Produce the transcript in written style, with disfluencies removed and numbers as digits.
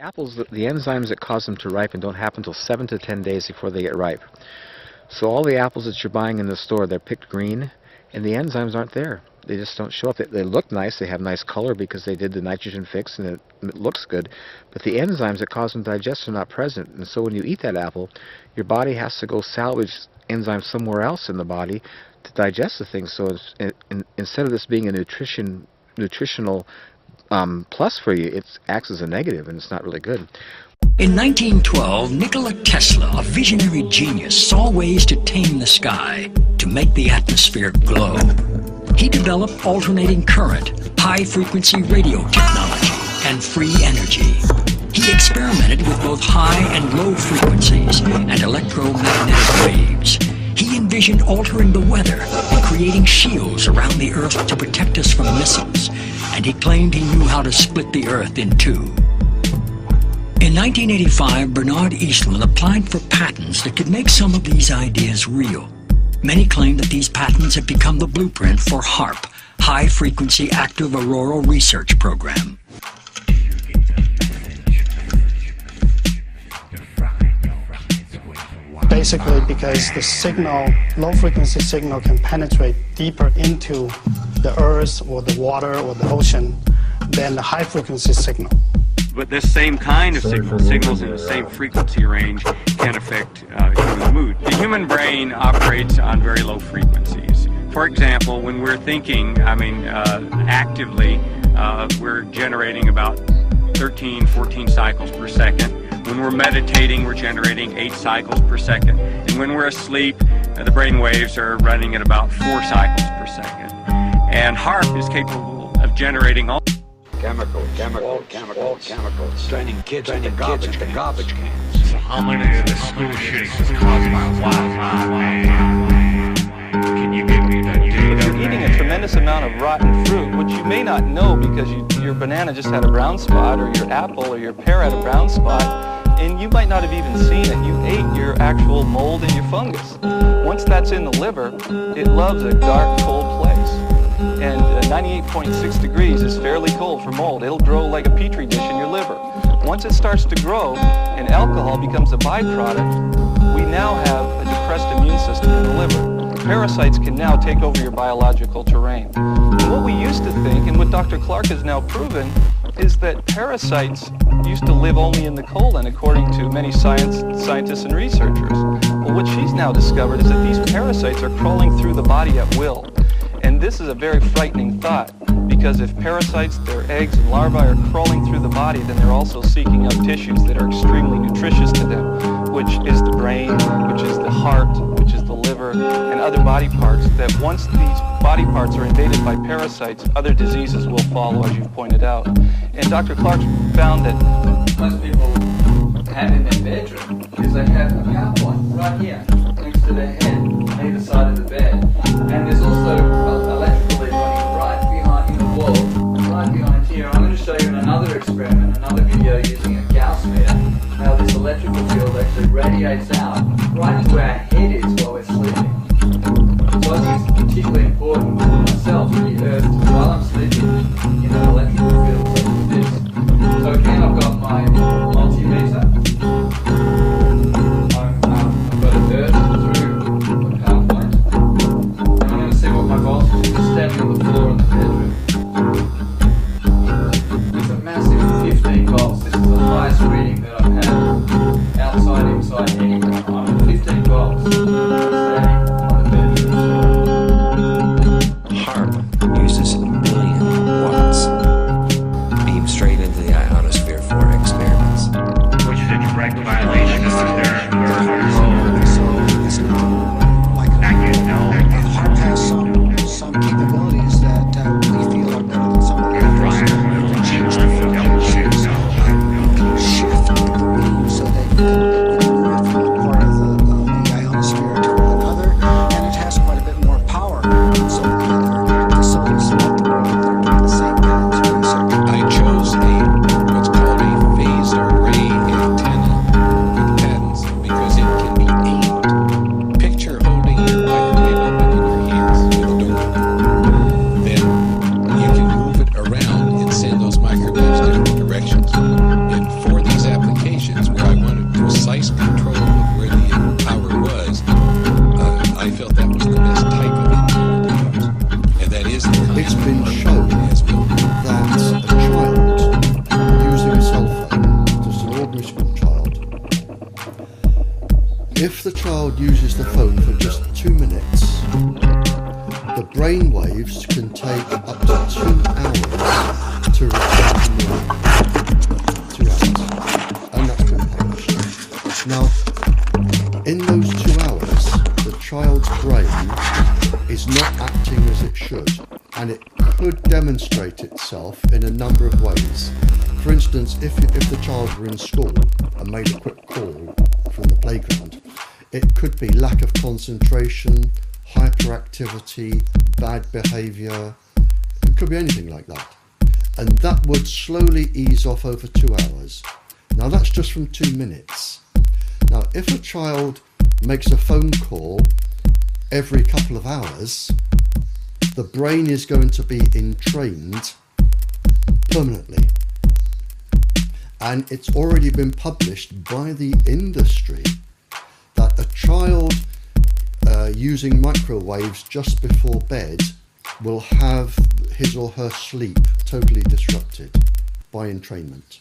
Apples, the enzymes that cause them to ripen don't happen until 7 to 10 days before they get ripe. So all the apples that you're buying in the store, they're picked green, and the enzymes aren't there. They just don't show up. They look nice, they have nice color because they did the nitrogen fix and it looks good, but the enzymes that cause them to digest are not present. And so when you eat that apple, your body has to go salvage enzymes somewhere else in the body to digest the thing. So instead of this being a nutritional plus for you, it acts as a negative, and it's not really good. In 1912, Nikola Tesla, a visionary genius, saw ways to tame the sky, to make the atmosphere glow. He developed alternating current, high-frequency radio technology, and free energy. He experimented with both high and low frequencies and electromagnetic waves. He envisioned altering the weather and creating shields around the Earth to protect us from missiles, and he claimed he knew how to split the Earth in two. In 1985, Bernard Eastland applied for patents that could make some of these ideas real. Many claim that these patents have become the blueprint for HAARP, High Frequency Active Auroral Research Program. Basically because the signal, low frequency signal, can penetrate deeper into the earth or the water or the ocean than the high frequency signal. But this same kind of signals in the same frequency range can affect human mood. The human brain operates on very low frequencies. For example, when we're thinking, actively, we're generating about 13, 14 cycles per second. When we're meditating, we're generating 8 cycles per second. And when we're asleep, the brain waves are running at about 4 cycles per second. And HAARP is capable of generating all chemicals, training kids in the garbage cans. So how many of the school shootings was caused by Wi-Fi? Can you give me that data? You're eating a tremendous amount of rotten fruit, which you may not know because your banana just had a brown spot, or your apple or your pear had a brown spot, and you might not have even seen it. You ate your actual mold and your fungus. Once that's in the liver, it loves a dark, cold place. And 98.6 degrees is fairly cold for mold. It'll grow like a petri dish in your liver. Once it starts to grow and alcohol becomes a byproduct, we now have a depressed immune system in the liver. Parasites can now take over your biological terrain. And what we used to think, and what Dr. Clark has now proven, is that parasites used to live only in the colon, according to many scientists and researchers. Well, what she's now discovered is that these parasites are crawling through the body at will. And this is a very frightening thought, because if parasites, their eggs and larvae, are crawling through the body, then they're also seeking out tissues that are extremely nutritious to them, which is the brain, which is the heart, which is the liver, and other body parts, that once these body parts are invaded by parasites, other diseases will follow, as you've pointed out. And Dr. Clark found that most people have in their bedroom is they have a power point right here next to their head on either side of the bed, and there's also electrical lead running right behind in the wall, right behind here. I'm going to show you in another experiment, another video using a Gauss meter, how this electrical field actually radiates out right to our head is while we're sleeping. So I think it's particularly important for myself to be earthed while I'm sleeping in an electrical field such as this. So again, I've got my multimeter. I've got it earthed through the power point. And I'm going to see what my voltage is standing on the floor in the bedroom. It's a massive 15 volts. This is the highest reading that I've had outside, inside, anywhere. I'm at 15 volts standing on the bedroom. HAARP uses a million watts beamed straight into the ionosphere for experiments, Which is a direct violation of their rules. So it's not like HAARP has some capabilities that we feel are better than some of the others. You can change the frequency, you can shift the beam so that you can move it from one part of the ionosphere to another, and it has quite a bit more power than some of the other facilities throughout the world that are doing the same kinds of research. I chose what's called a phased array antenna with patents primary school child. If the child uses the phone for just 2 minutes, the brain waves can take up to 2 hours to return to normal. 2 hours. And that's been published. Now, in those 2 hours, the child's brain is not acting as it should, and it could demonstrate itself in a number of ways. For instance, if the child were in school and made a quick call from the playground, it could be lack of concentration, hyperactivity, bad behaviour. It could be anything like that. And that would slowly ease off over 2 hours. Now that's just from 2 minutes. Now if a child makes a phone call every couple of hours, the brain is going to be entrained permanently. And it's already been published by the industry that a child using microwaves just before bed will have his or her sleep totally disrupted by entrainment.